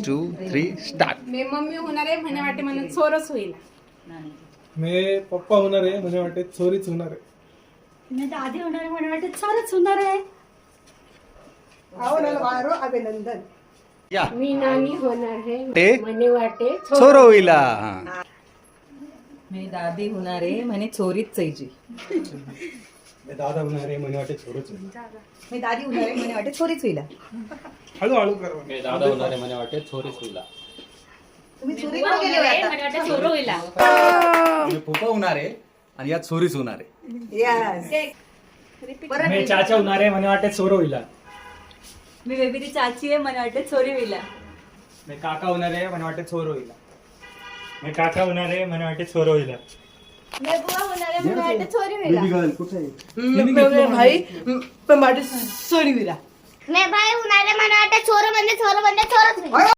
2 3 start. मी mummy होणार आहे म्हणे वाटे म्हणून चोरच होईल. मी पप्पा होणार आहे म्हणे वाटे चोरीच होणार आहे. मी दादी होणार आहे म्हणे वाटे चोरच होणार आहे. अभिनंदन. या मी नानी होणार आहे ते म्हणे वाटे चोर होईला. हा. मी दादी होणार आहे म्हणे चोरीच चैजी. मी दादा होणार आहे म्हणे वाटे चोरीच होईल. मी दादी होणार आहे म्हणे वाटे चोरीच होईल. हळूहळू कर. मी दादा होणार आहे म्हणे वाटे चोरीच होईला. तुम्ही चोरी पण गेले होते आता. चोर होईला. मी पप्पा होणार आहे आणि यात चोरीच होणार आहे. Yes. मी चाचा होणार आहे म्हणे वाटे चोर होईला. मी बेबीची चाची आहे म्हणे वाटे चोरी होईल. मी काका होणार आहे म्हणे वाटे चोर होईला. मी काका होणार आहे म्हणे वाटे चोर होईला. मी बुवा होणार आहे म्हणे वाटे चोरी होईल. भाई पण माझी चोरी होईल. मैं भाई उन्हाळे मला वाटतं चोर म्हणजे चोरच होईल.